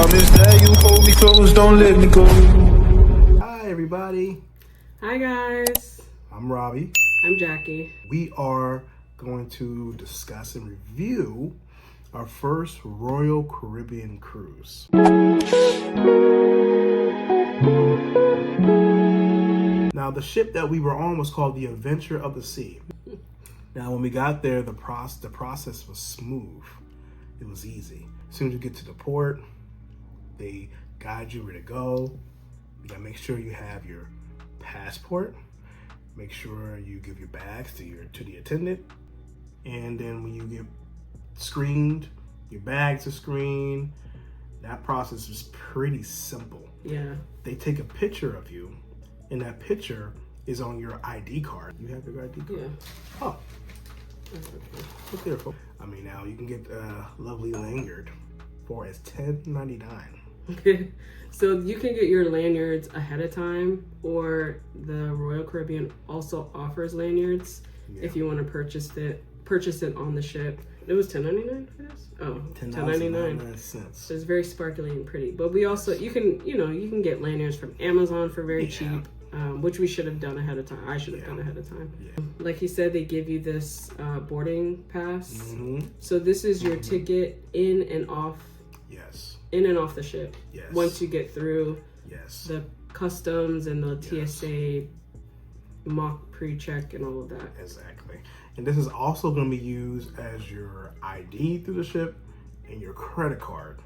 promise that you hold me close, don't let me go. Hi, everybody. Hi, guys. I'm Robbie. I'm Jackie. We are going to discuss and review our first Royal Caribbean cruise. Now, the ship that we were on was called the Adventure of the Sea. Now, when we got there, the process was smooth. It was easy. As soon as you get to the port, they guide you where to go. You gotta make sure you have your passport. Make sure you give your bags to the attendant. And then when you get screened, your bags are screened. That process is pretty simple. Yeah. They take a picture of you, and that picture is on your ID card. You have your ID card? Yeah. Oh. Look there, folks. I mean, now you can get a lovely lanyard for as $10.99. So you can get your lanyards ahead of time, or the Royal Caribbean also offers lanyards if you want to purchase it on the ship. It was $10.99 for this? Oh, $10.99. So it's very sparkly and pretty. But we also, you can get lanyards from Amazon for very cheap. Which we should have done ahead of time. I should have done ahead of time. Yeah. Like he said, they give you this boarding pass. Mm-hmm. So this is your ticket in and off. Yes. In and off the ship. Yes. Once you get through. Yes. The customs and the TSA mock pre-check and all of that. Exactly. And this is also going to be used as your ID through the ship and your credit card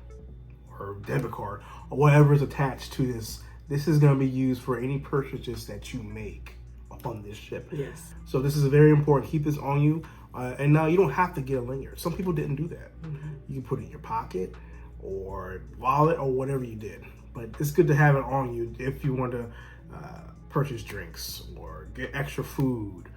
or debit card or whatever is attached to this. This is going to be used for any purchases that you make on this ship. Yes. So this is very important. Keep this on you. And now you don't have to get a lanyard. Some people didn't do that. Mm-hmm. You can put it in your pocket or wallet or whatever you did. But it's good to have it on you if you want to purchase drinks or get extra food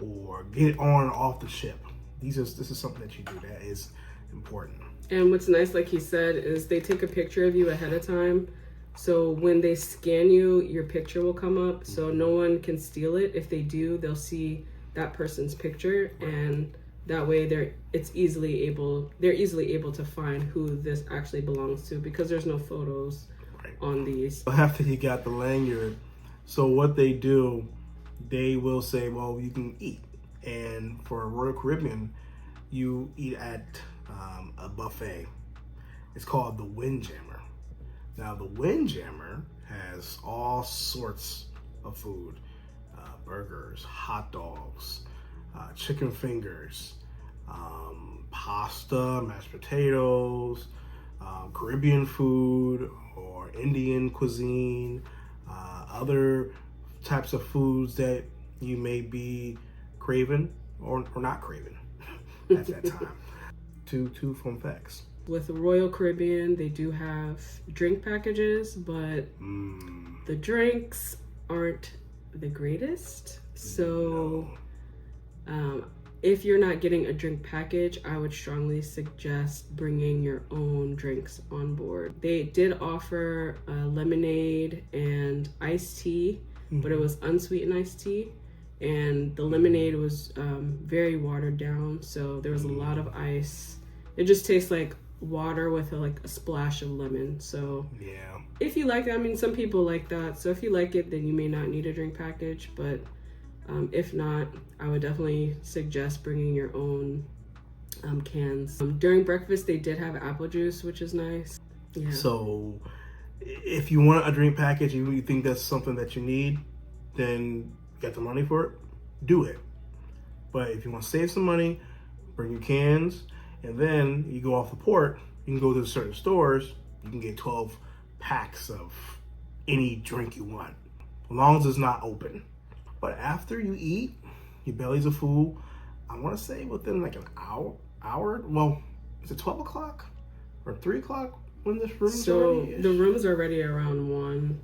or get on and off the ship. This is something that you do that is important. And what's nice, like he said, is they take a picture of you ahead of time. So when they scan you, your picture will come up. So no one can steal it. If they do, they'll see that person's picture, and that way they're easily able to find who this actually belongs to, because there's no photos on these. After you got the lanyard, so what they do, they will say, well, you can eat. And for Royal Caribbean, you eat at a buffet. It's called the Windjammer. Now, the Windjammer has all sorts of food. Burgers, hot dogs, chicken fingers, pasta, mashed potatoes, Caribbean food or Indian cuisine, other types of foods that you may be craving or not craving at that time. Two fun facts. With Royal Caribbean, they do have drink packages, but the drinks aren't the greatest. So if you're not getting a drink package, I would strongly suggest bringing your own drinks on board. They did offer lemonade and iced tea, but it was unsweetened iced tea. And the lemonade was very watered down, so there was a lot of ice. It just tastes like water with a splash of lemon. So yeah, if you like it, I mean, some people like that, so if you like it, then you may not need a drink package. But if not, I would definitely suggest bringing your own cans. During breakfast, they did have apple juice, which is nice. Yeah. So if you want a drink package and you think that's something that you need, then you got the money for it, do it. But if you want to save some money, bring your cans. And then you go off the port, you can go to certain stores, you can get 12 packs of any drink you want, as long as it's not open. But after you eat, your bellies are full, I want to say within like an hour, well, is it 12 o'clock or 3 o'clock when this room is already? So the rooms are ready around 1.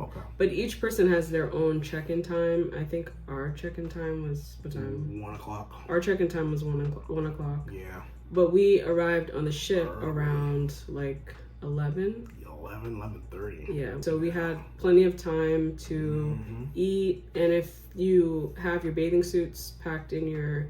Okay. But each person has their own check-in time. I think our check-in time was, what time? 1 o'clock. Our check-in time was 1 o'clock. Yeah. But we arrived on the ship around like 11. 11:30. Yeah. So we had plenty of time to eat, and if you have your bathing suits packed in your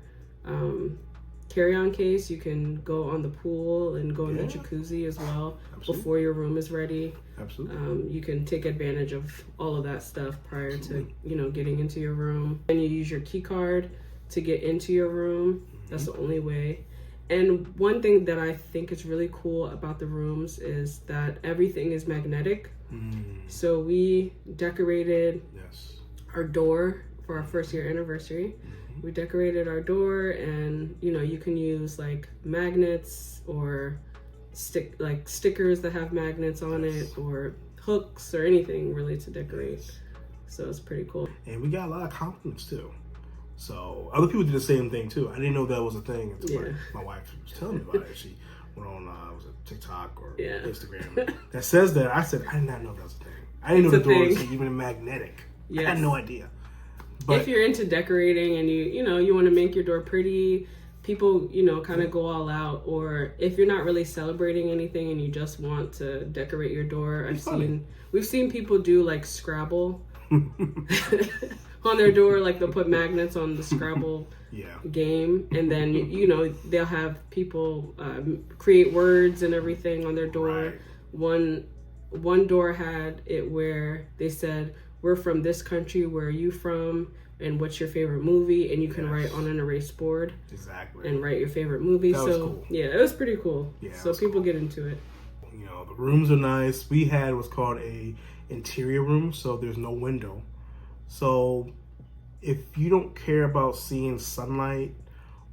carry-on case. You can go on the pool and go in the jacuzzi as well. Absolutely. Before your room is ready. Absolutely. You can take advantage of all of that stuff prior to, you know, getting into your room. And you use your key card to get into your room. That's the only way. And one thing that I think is really cool about the rooms is that everything is magnetic. So we decorated our door for our first year anniversary. We decorated our door, and you know, you can use like magnets or stickers that have magnets on it, or hooks or anything really to decorate. So it's pretty cool. And we got a lot of compliments too. So other people did the same thing too. I didn't know that was a thing until my wife was telling me about it. She went on was it TikTok or Instagram that says that. I said I did not know that was a thing. I didn't know the door was even magnetic. I had no idea. But if you're into decorating and you want to make your door pretty, people, you know, kind of go all out. Or if you're not really celebrating anything and you just want to decorate your door, we've seen people do like Scrabble on their door. Like they'll put magnets on the Scrabble game, and then you know, they'll have people create words and everything on their door. One door had it where they said, "We're from this country, where are you from? And what's your favorite movie?" And you can write on an erase board. And write your favorite movie. That was cool. Yeah, it was pretty cool. Yeah, so people get into it. You know, the rooms are nice. We had what's called a interior room, so there's no window. So if you don't care about seeing sunlight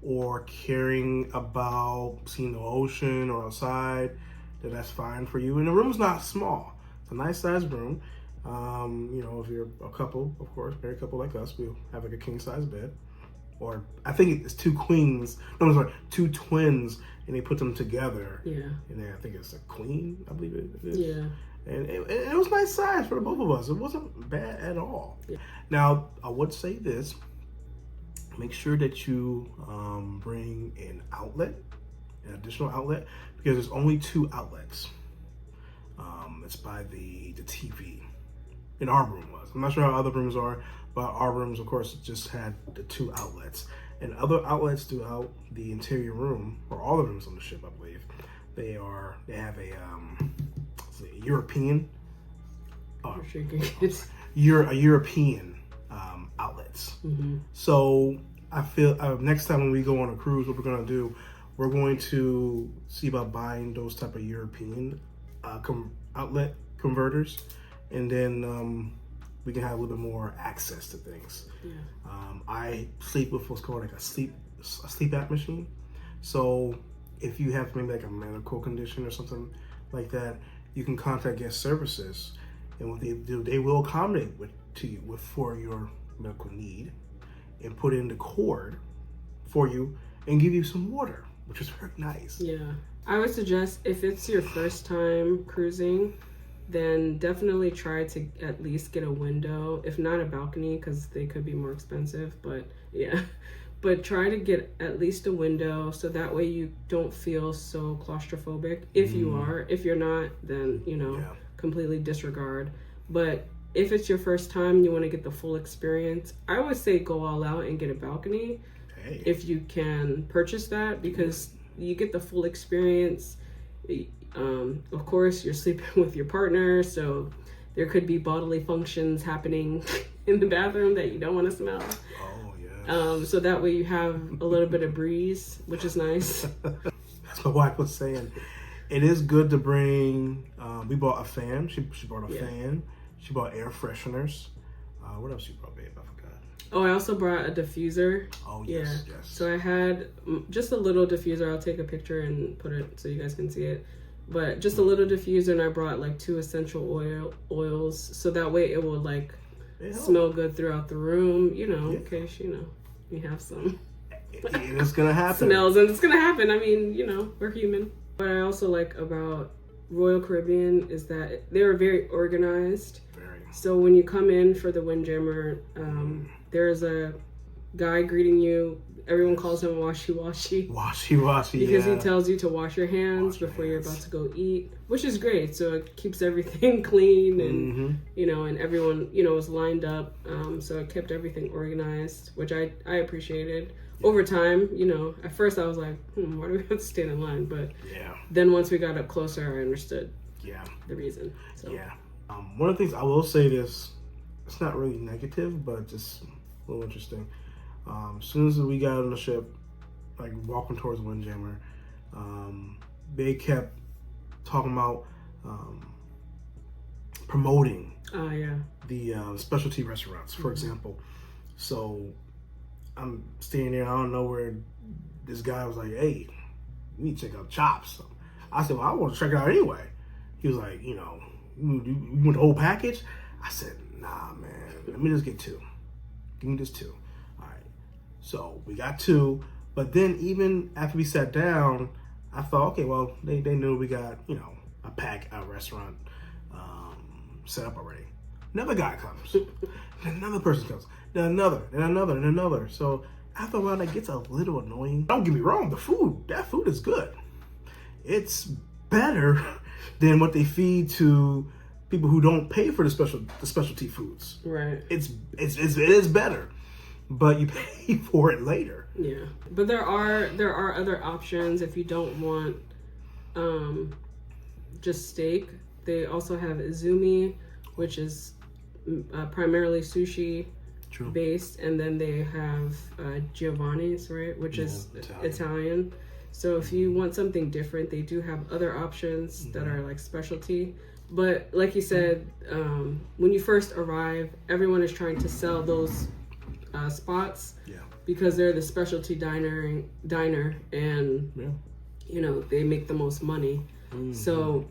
or caring about seeing the ocean or outside, then that's fine for you. And the room's not small. It's a nice sized room. You know, if you're a couple, of course, married couple like us, we'll have like a king size bed. Or I think it's two queens. No, I'm sorry, two twins, and they put them together. And then I think it's a queen, I believe it is. And it was nice size for both of us. It wasn't bad at all. Now, I would say this. Make sure that you bring an outlet, an additional outlet, because there's only 2 outlets. It's by the TV. In our room was. I'm not sure how other rooms are, but our rooms, of course, just had the 2 outlets. And other outlets throughout the interior room, or all the rooms on the ship, I believe, they have a European, European outlets. So I feel next time when we go on a cruise, what we're going to do, we're going to see about buying those type of European outlet converters. And then we can have a little bit more access to things. I sleep with what's called like a sleep app machine. So if you have maybe like a medical condition or something like that, you can contact guest services, and what they do, they will accommodate for your medical need, and put in the cord for you and give you some water, which is very nice. I would suggest if it's your first time cruising, then definitely try to at least get a window, if not a balcony, because they could be more expensive, but but try to get at least a window, so that way you don't feel so claustrophobic. If you are, if you're not, then you know, completely disregard. But if it's your first time and you want to get the full experience, I would say go all out and get a balcony if you can purchase that, because you get the full experience. Of course, you're sleeping with your partner, so there could be bodily functions happening in the bathroom that you don't want to smell. So that way you have a little bit of breeze, which is nice. That's what my wife was saying. It is good to bring. We bought a fan. She bought a fan. She bought air fresheners. What else she brought, babe? I forgot. Oh, I also brought a diffuser. Oh yes, yes. So I had just a little diffuser. I'll take a picture and put it so you guys can see it. But just a little diffuser, and I brought like 2 essential oils, so that way it will like smell good throughout the room, you know, in case, you know, you have some and it's gonna happen. Smells, and it's gonna happen. I mean, you know, we're human. What I also like about Royal Caribbean is that they're very organized. So when you come in for the Windjammer, there's a guy greeting you. Everyone calls him washy-washy. Washy-washy, because he tells you to wash your hands before you're about to go eat, which is great. So it keeps everything clean, and you know, and everyone, you know, was lined up. So it kept everything organized, which I appreciated. Over time, you know, at first I was like, why do we have to stand in line? But Yeah. then once we got up closer, I understood Yeah. the reason. So. Yeah. One of the things I will say this, it's not really negative, but just a little interesting. As soon as we got on the ship, like walking towards Windjammer, they kept talking about promoting the specialty restaurants, for example. So I'm standing there, I don't know where this guy was like, hey, you need to check out Chops. I said, well, I want to check it out anyway. He was like, you know, you want the whole package? I said, nah, man, let me just get 2. Give me just 2. All right. So we got 2, but then even after we sat down, I thought, okay, well, they knew we got, you know, a restaurant set up already. Another guy comes. Then another person comes. Then another, and another, and another. So after a while, that gets a little annoying. Don't get me wrong, that food is good. It's better than what they feed to people who don't pay for the specialty foods. Right. It is better, but you pay for it later. Yeah, but there are other options if you don't want just steak. They also have Izumi, which is primarily sushi based, and then they have Giovanni's, right, which is Italian. So if you want something different, they do have other options that are like specialty. But like you said, when you first arrive, everyone is trying to sell those spots because they're the specialty diner, and you know, they make the most money. So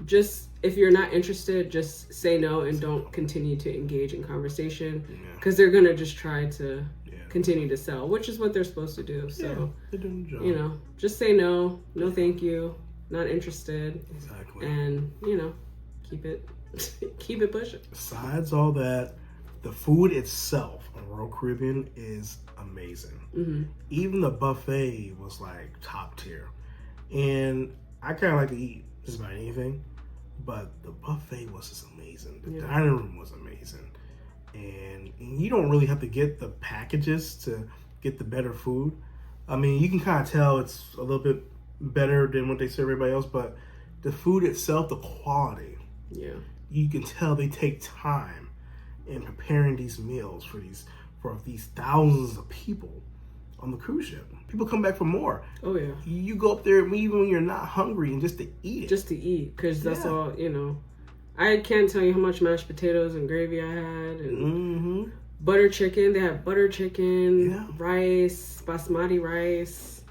just if you're not interested, just say no and don't continue to engage in conversation, because they're gonna just try to continue to sell, which is what they're supposed to do. So you know, just say no thank you, not interested. Exactly. And you know, keep it pushing. Besides all that, the food itself on Royal Caribbean is amazing. Even the buffet was like top tier, and I kind of like to eat just about anything, but the buffet was just amazing. The dining room was amazing, and you don't really have to get the packages to get the better food. I mean, you can kind of tell it's a little bit better than what they serve everybody else, but the food itself, the quality, you can tell they take time in preparing these meals for these thousands of people on the cruise ship. People come back for more. Oh yeah. You go up there even when you're not hungry and just to eat it. Just to eat, because that's all, you know. I can't tell you how much mashed potatoes and gravy I had, and butter chicken. They have butter chicken, rice, basmati rice.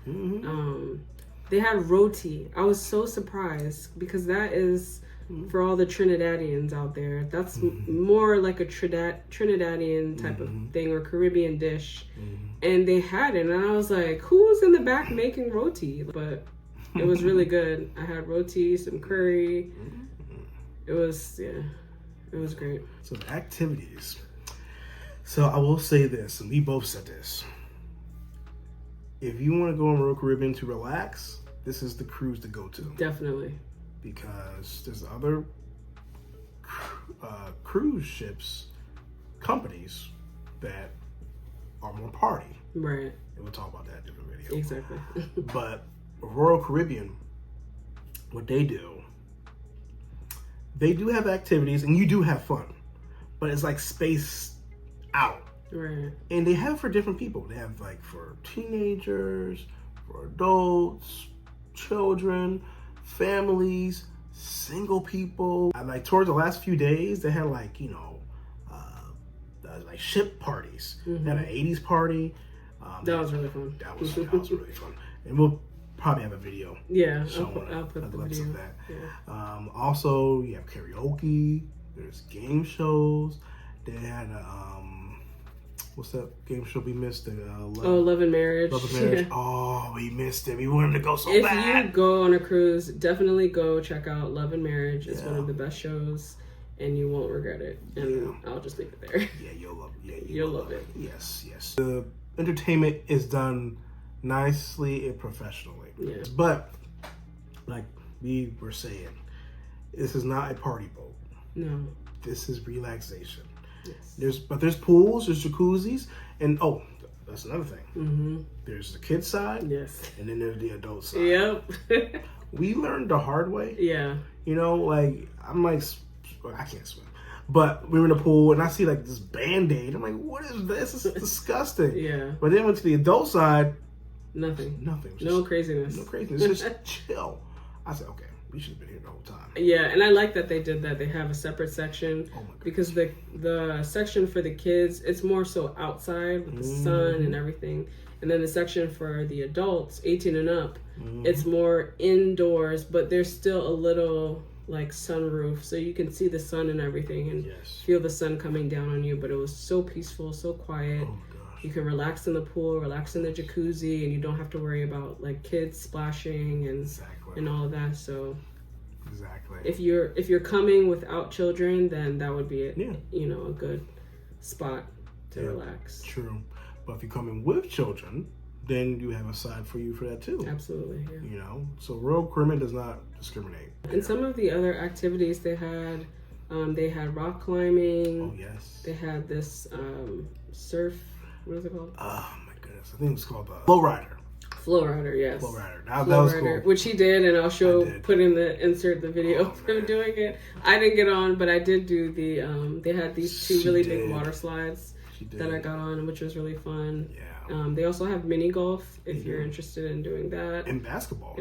They had roti. I was so surprised because that is for all the Trinidadians out there. That's more like a Trinidadian type of thing, or Caribbean dish. And they had it, and I was like, who's in the back making roti? But it was really good. I had roti, some curry. It was great. So the activities. So I will say this, and we both said this. If you want to go on Royal Caribbean to relax, this is the cruise to go to. Definitely. Because there's other cruise ships, companies that are more party. Right. And we'll talk about that in a different video. Exactly. But Royal Caribbean, what they do have activities and you do have fun, but it's like spaced out. Right. And they have it for different people. They have like for teenagers, for adults, children, families, single people. And like towards the last few days, they had like, you know, like ship parties. They had an 80s party. That was really fun. That was really fun. And we'll probably have a video. Yeah, I'll put the video. Of that. Yeah. Also, you have karaoke. There's game shows. They had what's that game show we missed? Love and Marriage. Love and Marriage. Oh, we missed it. We wanted to go so bad. If you go on a cruise, definitely go check out Love and Marriage. It's one of the best shows, and you won't regret it. And I'll just leave it there. Yeah, you'll love it. Yeah, you'll love it. Yes, yes. The entertainment is done nicely and professionally. Yes. But, like we were saying, this is not a party boat. No. This is relaxation. Yes. There's pools, there's jacuzzis, and that's another thing. Mm-hmm. There's the kid side, Yes. and then there's the adult side. Yep. We learned the hard way. Yeah. You know, like, I'm like, I can't swim. But we were in the pool, and I see, like, this Band-Aid. I'm like, what is this? This is disgusting. Yeah. But then went to the adult side. Nothing. Just, craziness. No craziness. Just chill. I said, okay, we should have been here the whole time. Yeah, and I like that they did that. They have a separate section because the section for the kids, it's more so outside with the sun and everything. And then the section for the adults, 18 and up, it's more indoors, but there's still a little like sunroof, so you can see the sun and everything and feel the sun coming down on you. But it was so peaceful, so quiet. Oh, you can relax in the pool, relax in the jacuzzi, and you don't have to worry about like kids splashing and all of that. So if you're coming without children, then that would be a good spot to relax. True. But if you're coming with children, then you have a side for you for that too. Absolutely, yeah. You know, so Royal Caribbean does not discriminate. And some of the other activities they had rock climbing. Oh yes. They had this surf. What is it called? Oh my goodness, I think it's called Flow Rider. Flow Rider, yes. Flow Rider. That was cool. Which he did, and I'll insert the video of him doing it. I didn't get on, but I did do the. They had these two really big water slides that I got on, which was really fun. Yeah. They also have mini golf if you're interested in doing that. And basketball.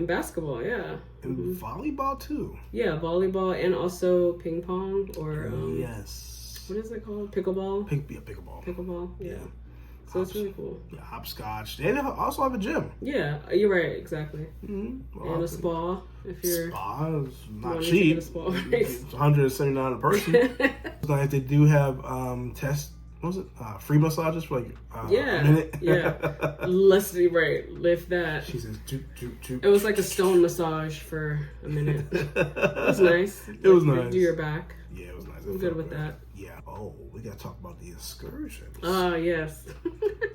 Yeah. And volleyball too. Yeah, volleyball and also ping pong or yes. What is it called? Pickleball. Pickleball. Pickleball. Yeah. So it's really cool. Yeah, hopscotch. They also have a gym. Yeah, you're right. Exactly. Well, and a spa if you're. Spa is not cheap. It's $179 a person. Like they do have free massages for like a minute. Yeah. Let's see, right. Lift that. She says, It was like a stone massage for a minute. It was nice. It was nice. Do your back. Yeah, it was nice. I'm good with that. Yeah. Oh, we got to talk about the excursions. Yes.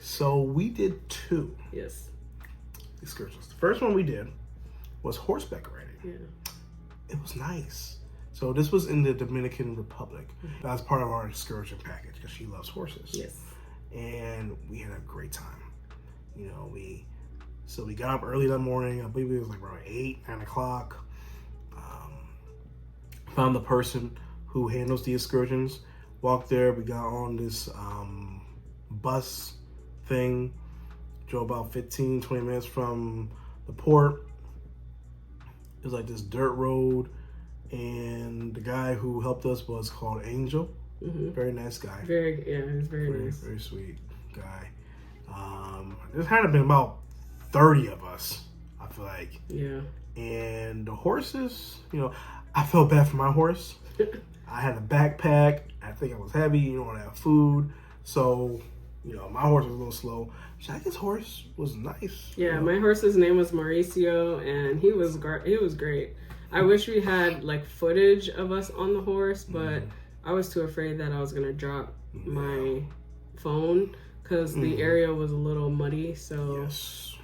So we did 2. Yes. Excursions. The first one we did was horseback riding. Yeah. It was nice. So this was in the Dominican Republic. That was part of our excursion package because she loves horses. Yes. And we had a great time. You know, we got up early that morning. I believe it was like around 8, 9 o'clock. Found the person who handles the excursions. Walked there. We got on this bus thing. Drove about 15, 20 minutes from the port. It was like this dirt road. And the guy who helped us was called Angel. Very nice guy. He's very nice. Very sweet guy. There had been about 30 of us, I feel like. Yeah. And the horses, you know, I felt bad for my horse. I had a backpack. I think I was heavy. You don't have food. So, you know, my horse was a little slow. Jackie's horse was nice. Yeah, my horse's name was Mauricio, and he was great. I wish we had like footage of us on the horse, but I was too afraid that I was gonna drop my phone because the area was a little muddy, so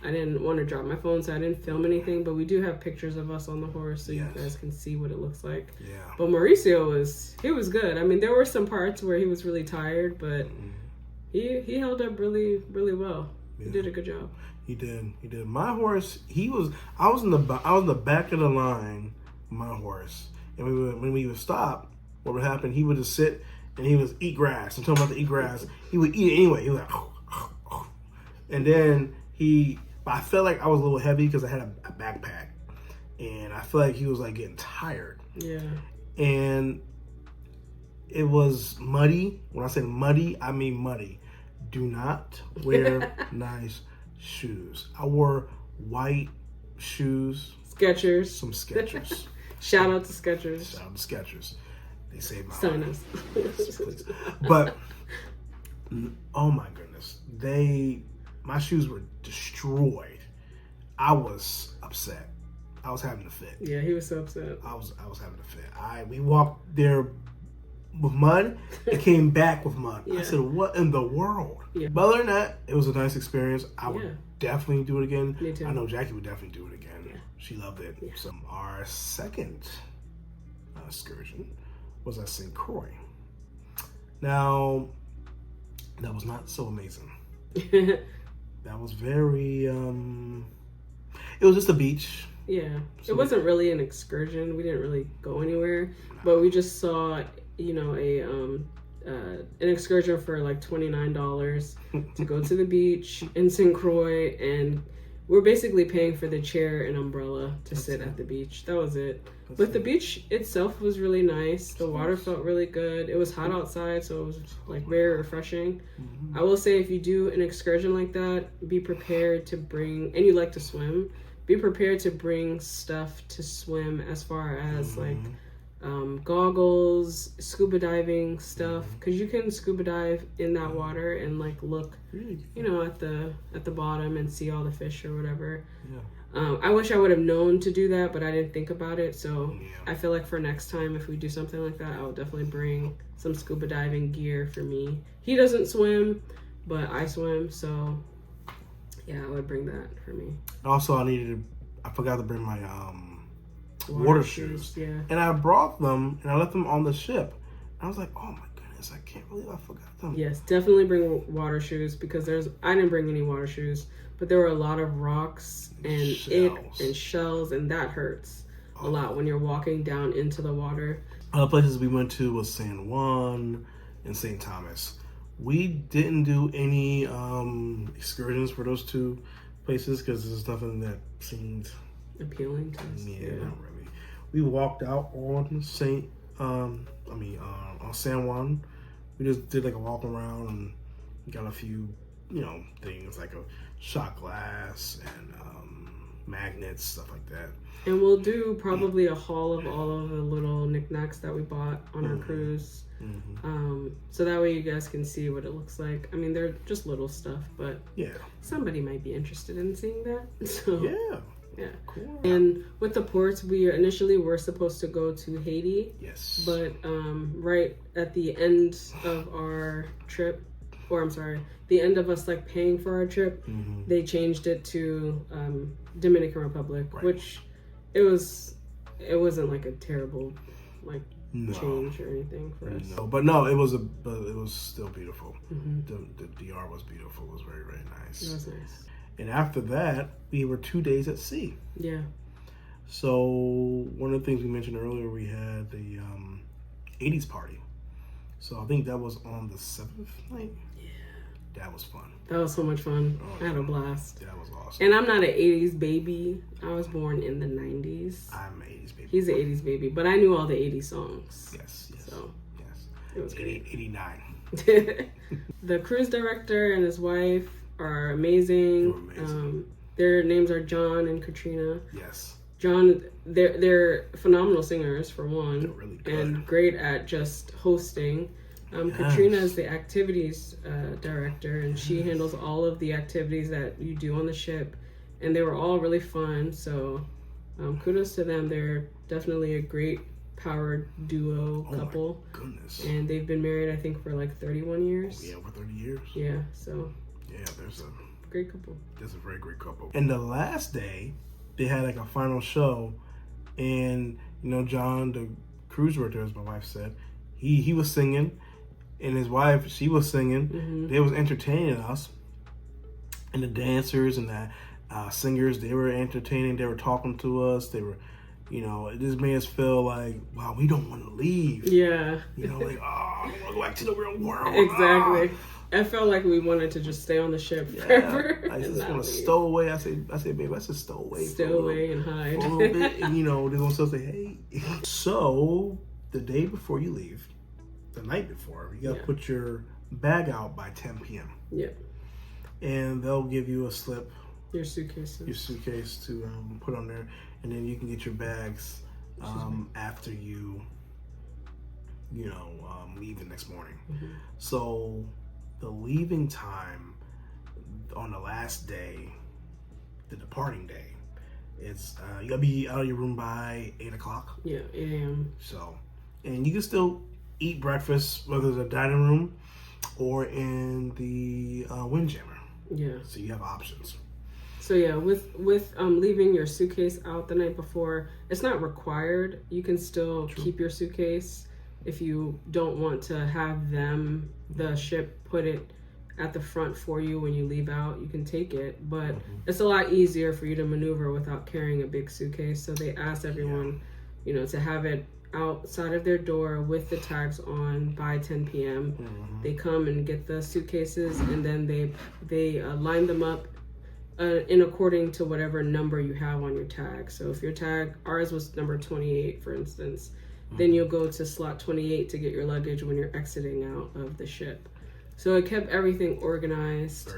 I didn't want to drop my phone, so I didn't film anything. But we do have pictures of us on the horse, so you guys can see what it looks like. Yeah. But Mauricio was good. I mean, there were some parts where he was really tired, but he held up really, really well. Yeah. He did a good job. He did. My horse, I was in the back of the line. My horse, and when we would stop, what would happen? He would just sit and he would eat grass. I'm talking about to eat grass. He would eat it anyway. He was like, and then I felt like I was a little heavy because I had a backpack, and I feel like he was like getting tired. Yeah. And it was muddy. When I say muddy, I mean muddy. Do not wear nice shoes. I wore white shoes. Skechers. Some Skechers. Shout out to Skechers. They saved my life. Yes, but oh my goodness, my shoes were destroyed. I was upset. I was having a fit. Yeah, he was so upset. I was having a fit. We walked there with mud and came back with mud. Yeah. I said, "What in the world?" Yeah. But other than that, it was a nice experience. I would definitely do it again. Me too. I know Jackie would definitely do it again. Yeah. She loved it. Yeah. So our second excursion was at St. Croix. Now, that was not so amazing. that was very. It was just a beach. Yeah, So it wasn't really an excursion. We didn't really go anywhere, but we just saw, an excursion for like $29 to go to the beach in St. Croix, and we're basically paying for the chair and umbrella to sit at the beach. That was it. But the beach itself was really nice. The water felt really good. It was hot outside, so it was like very refreshing. I will say, if you do an excursion like that, be prepared to bring, and you like to swim, be prepared to bring stuff to swim, as far as like goggles, scuba diving stuff, because you can scuba dive in that water and like look, at the bottom and see all the fish or whatever. I wish I would have known to do that, but I didn't think about it. So I feel like for next time, if we do something like that, I'll definitely bring some scuba diving gear for me. He doesn't swim, but I swim, so yeah, I would bring that for me. Also, I forgot to bring my water shoes. Yeah. And I brought them and I left them on the ship. I was like, oh my goodness, I can't believe I forgot them. Yes, definitely bring water shoes, because I didn't bring any water shoes, but there were a lot of rocks and shells, and that hurts a lot when you're walking down into the water. Other places we went to was San Juan and St. Thomas. We didn't do any excursions for those two places because there's nothing that seemed appealing to us. Yeah, not really. We walked out on on San Juan. We just did like a walk around and got a few, things like a shot glass and magnets, stuff like that. And we'll do probably a haul of all of the little knickknacks that we bought on our cruise. So that way you guys can see what it looks like. I mean, they're just little stuff, but somebody might be interested in seeing that. So yeah, cool. And with the ports, we initially were supposed to go to Haiti. Yes. But right at the end of our trip, or I'm sorry, the end of us like paying for our trip, they changed it to Dominican Republic, which it wasn't like a terrible change or anything for us. No, but no, it was still beautiful. The DR was beautiful. It was very, very nice. It was nice. And after that, we were 2 days at sea. Yeah. So one of the things we mentioned earlier, we had the 80s party. So I think that was on the 7th night. Yeah. That was fun. That was so much fun. I had a blast. That was awesome. And I'm not an 80s baby. I was born in the 90s. I'm an 80s baby. He's an 80s baby. But I knew all the 80s songs. Yes. So it was great. 89. The cruise director and his wife are amazing. Their names are John and Katrina. Yes. John, they're phenomenal singers for one. They're really good. And great at just hosting. Katrina is the activities director, and she handles all of the activities that you do on the ship. And they were all really fun. So kudos to them. They're definitely a great powered duo couple. My goodness. And they've been married, I think, for like 31 years. Oh, yeah, over 30 years. Yeah, so. Yeah, there's a great couple. There's a very great couple. And the last day, they had like a final show, and John, the cruise director, as my wife said, he was singing, and his wife, she was singing. They was entertaining us, and the dancers and the singers, they were entertaining. They were talking to us. They were, it just made us feel like, wow, we don't want to leave. Yeah. Like, I want to go back to the real world. Exactly. I felt like we wanted to just stay on the ship forever. I just want to stow away. I said, baby, let's just stow away. Stow away and hide. For a little bit. And, they're going to still say, hey. So, the day before you leave, the night before, you got to put your bag out by 10 p.m. Yep. And they'll give you a slip. Your suitcase to put on there. And then you can get your bags after you, leave the next morning. So, the leaving time on the last day, the departing day, it's you gotta be out of your room by 8 o'clock. Yeah, 8 a.m. So, and you can still eat breakfast, whether it's a dining room or in the windjammer. Yeah. So you have options. So yeah, with leaving your suitcase out the night before, it's not required. You can still keep your suitcase if you don't want to have the ship put it at the front for you when you leave out. You can take it, but it's a lot easier for you to maneuver without carrying a big suitcase. So they ask everyone, you know, to have it outside of their door with the tags on by 10 p.m. They come and get the suitcases, and then they line them up in according to whatever number you have on your tag. So if your tag, ours was number 28, for instance, then you'll go to slot 28 to get your luggage when you're exiting out of the ship. So it kept everything organized.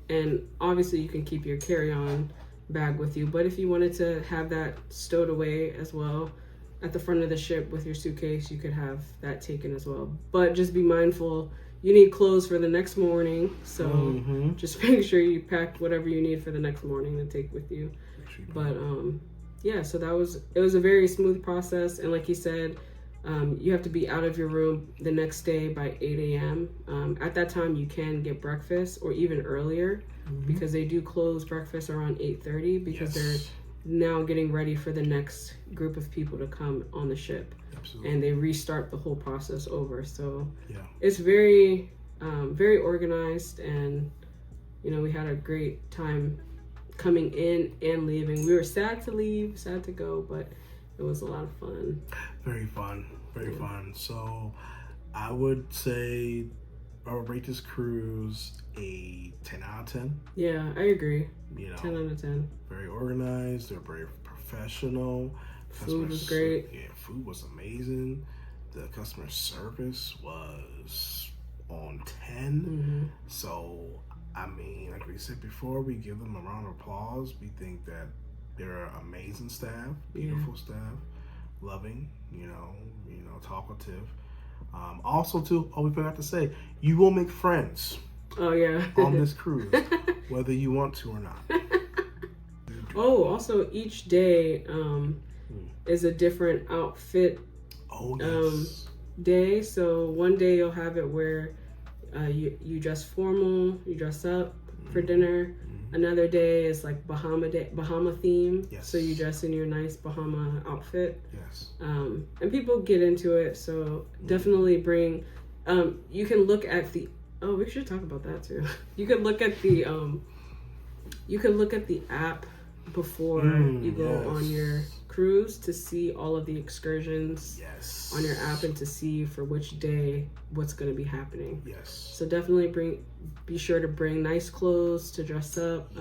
And obviously you can keep your carry-on bag with you, but if you wanted to have that stowed away as well at the front of the ship with your suitcase, you could have that taken as well. But just be mindful, you need clothes for the next morning, so just make sure you pack whatever you need for the next morning to take with you. But yeah, so it was a very smooth process, and like you said, you have to be out of your room the next day by 8 a.m. At that time, you can get breakfast, or even earlier, because they do close breakfast around 8:30 because they're now getting ready for the next group of people to come on the ship. Absolutely. And they restart the whole process over. So it's very, very organized, and you know, we had a great time coming in and leaving. We were sad to leave, sad to go, but it was a lot of fun. Very fun. So I would say I would rate this cruise a 10 out of 10. Yeah, I agree. You know, 10 out of 10. Very organized. They're very professional. Food was great. Yeah, food was amazing. The customer service was on 10. So, I mean, like we said before, we give them a round of applause. We think that they're amazing staff, beautiful staff, loving, you know, talkative. Also, too, we forgot to say, you will make friends. Oh, yeah. On this cruise, whether you want to or not. Also, each day is a different outfit day. So one day you'll have it where you dress formal, you dress up for dinner. Another day is like Bahama theme. So you dress in your nice Bahama outfit. And people get into it. So definitely bring. You can look at the. Oh, we should talk about that too. You could look at the. You can look at the app before you go on your cruise to see all of the excursions on your app and to see for which day what's going to be happening. So definitely be sure to bring nice clothes to dress up,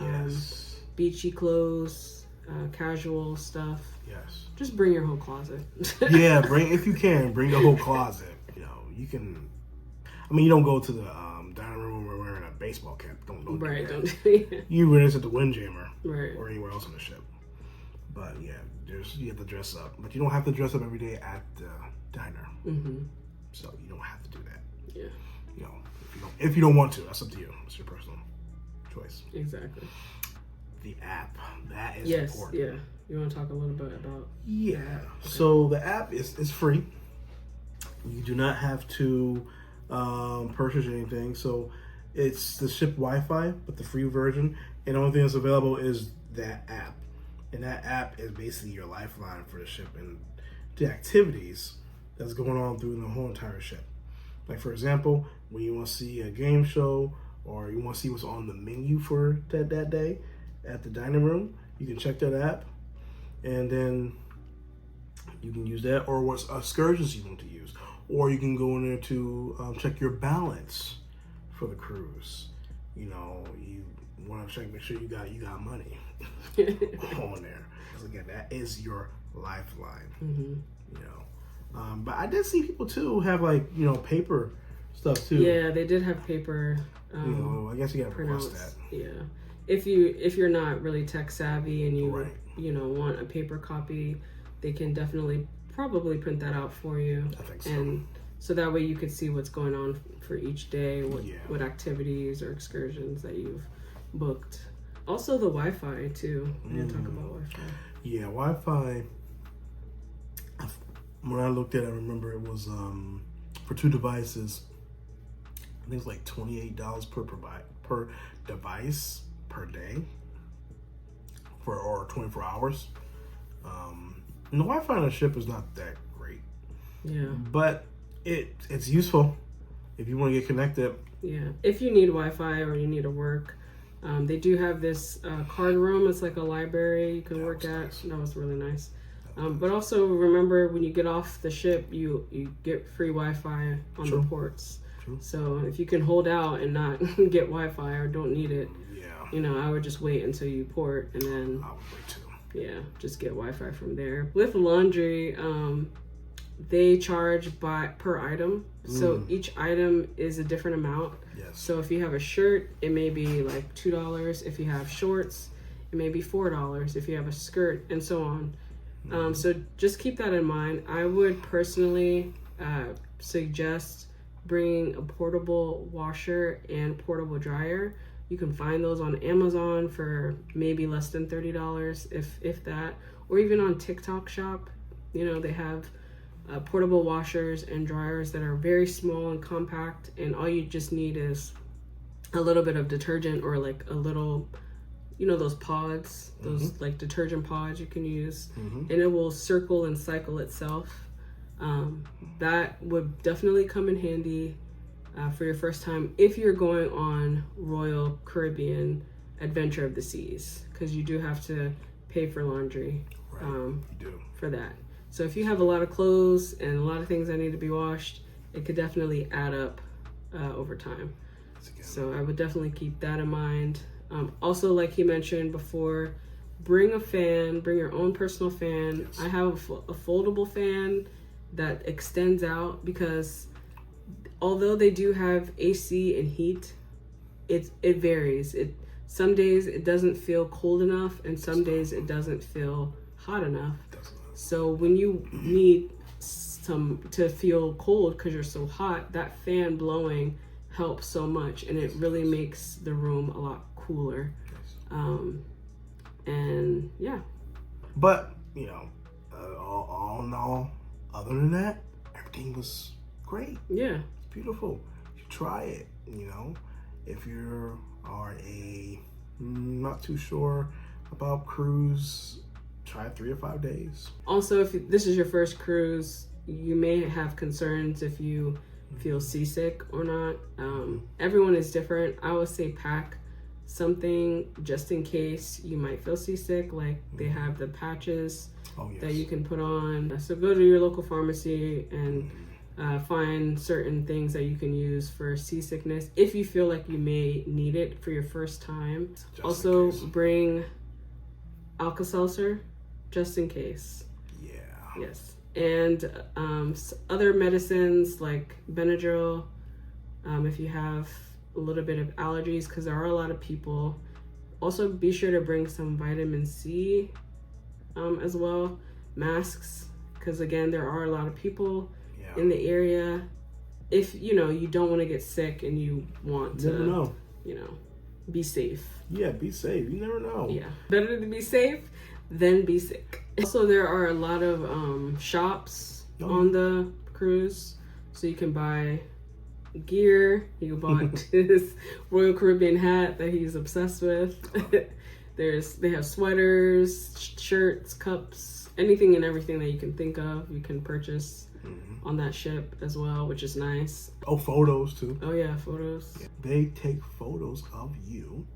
beachy clothes, casual stuff. Just bring your whole closet. If you can, bring the whole closet. You know, you can. I mean, you don't go to the dining room where we're wearing a baseball cap. Don't do that. You wear this at the Windjammer or anywhere else on the ship. But yeah, you have to dress up. But you don't have to dress up every day at the diner. So you don't have to do that. You know, if you don't want to, that's up to you. It's your personal choice. Exactly. The app, that is important. Yeah. You want to talk a little bit about? Okay. So the app is free. You do not have to purchase anything. So it's the ship Wi-Fi, but the free version. And the only thing that's available is that app. And that app is basically your lifeline for the ship and the activities that's going on through the whole entire ship. Like, for example, when you want to see a game show or you want to see what's on the menu for that day at the dining room, you can check that app. And then you can use that, or what excursions you want to use. Or you can go in there to check your balance for the cruise. You know, you want to check, make sure you got money on there. Because again, that is your lifeline. You know, but I did see people too have paper stuff too. Yeah, they did have paper. You know, I guess you got to request that. Yeah, if you're not really tech savvy and you want a paper copy, they can probably print that out for you. I think so. And so that way you could see what's going on for each day, what activities or excursions that you've booked. Also the Wi-Fi too. We didn't talk about Wi-Fi. Yeah, Wi-Fi. When I looked at it, I remember it was for 2 devices. I think it's like $28 per device per day or 24 hours. And the Wi-Fi on the ship is not that great. Yeah. But it's useful. if you want to get connected. Yeah, if you need Wi-Fi or you need to work, they do have this card room. It's like a library you can work at. Nice. That was really nice. But also remember, when you get off the ship, you get free Wi-Fi on the ports. True. So if you can hold out and not get Wi-Fi or don't need it, I would just wait until you port and then I would wait too. Yeah, just get Wi-Fi from there. With laundry, they charge per item. So each item is a different amount. Yes. So if you have a shirt, it may be like $2. If you have shorts, it may be $4. If you have a skirt, and so on. So just keep that in mind. I would personally suggest bringing a portable washer and portable dryer. You can find those on Amazon for maybe less than $30, if that, or even on TikTok Shop. They have portable washers and dryers that are very small and compact, and all you just need is a little bit of detergent or like a little, those pods, those like detergent pods you can use, and it will circle and cycle itself. That would definitely come in handy for your first time if you're going on Royal Caribbean Adventure of the Seas, because you do have to pay for laundry for that. So if you have a lot of clothes and a lot of things that need to be washed, it could definitely add up over time. So I would definitely keep that in mind. Also, like he mentioned before, bring a fan, bring your own personal fan. Yes. I have a foldable fan that extends out, because although they do have AC and heat, it varies. Some days it doesn't feel cold enough, and some days it doesn't feel hot enough. So when you need to feel cold because you're so hot, that fan blowing helps so much, and it really makes the room a lot cooler. And yeah. But, all in all, other than that, everything was great. Yeah. It's beautiful. You try it, If you are not too sure about cruise, try 3 or 5 days. Also, if this is your first cruise, you may have concerns if you feel seasick or not. Everyone is different. I would say pack something just in case you might feel seasick. Like they have the patches that you can put on. So go to your local pharmacy and find certain things that you can use for seasickness if you feel like you may need it for your first time. Also bring Alka-Seltzer just in case. Yeah. Yes. And other medicines like Benadryl, if you have a little bit of allergies, because there are a lot of people. Also be sure to bring some vitamin C as well. Masks, because again, there are a lot of people in the area. If you don't want to get sick and you want to be safe. Yeah, be safe. You never know. Yeah. Better to be safe than be sick. Also, there are a lot of shops on the cruise, so you can buy gear. He bought his Royal Caribbean hat that he's obsessed with. They have sweaters, shirts, cups, anything and everything that you can think of. You can purchase on that ship as well, which is nice. Oh, photos too. Oh yeah, photos. Yeah. They take photos of you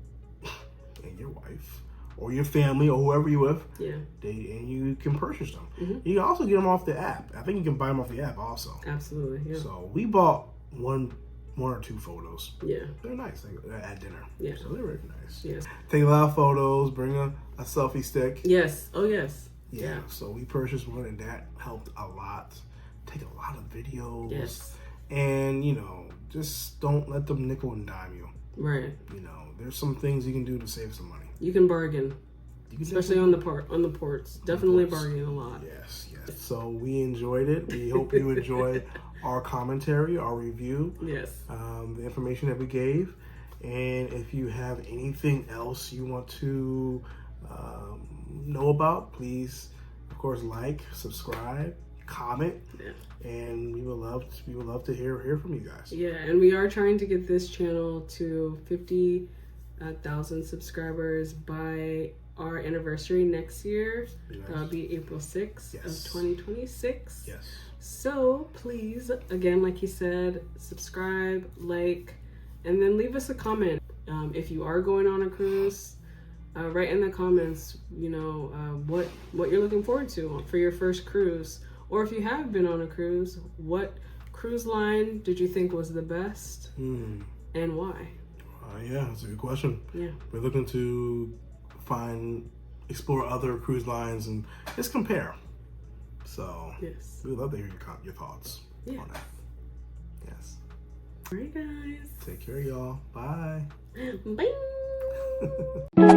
and your wife or your family or whoever you with. Yeah. And you can purchase them. You can also get them off the app. I think you can buy them off the app also. Absolutely. Yeah. So we bought one or two photos. Yeah. They're nice at dinner. Yeah. So they're very nice. Yes. Take a lot of photos. Bring a selfie stick. Yes. Oh yes. Yeah. So we purchased one, and that helped a lot. Take a lot of videos. Yes. And just don't let them nickel and dime you. Right. There's some things you can do to save some money. You can bargain, especially on the ports. Definitely bargain a lot. Yes. So we enjoyed it. We hope you enjoyed our commentary, our review. Yes. The information that we gave, and if you have anything else you want to know about, please, of course, like, subscribe, comment, and we would love to hear from you guys. Yeah, and we are trying to get this channel to 50,000 subscribers by our anniversary next year. That'll be April 6th of 2026. Yes. So please, again, like he said, subscribe, like, and then leave us a comment. If you are going on a cruise, write in the comments, what you're looking forward to for your first cruise. Or if you have been on a cruise, what cruise line did you think was the best and why? Yeah, that's a good question. Yeah. We're looking to explore other cruise lines and just compare. So yes, we would love to hear your thoughts on that. Yes. All right, guys. Take care, y'all. Bye. Bye.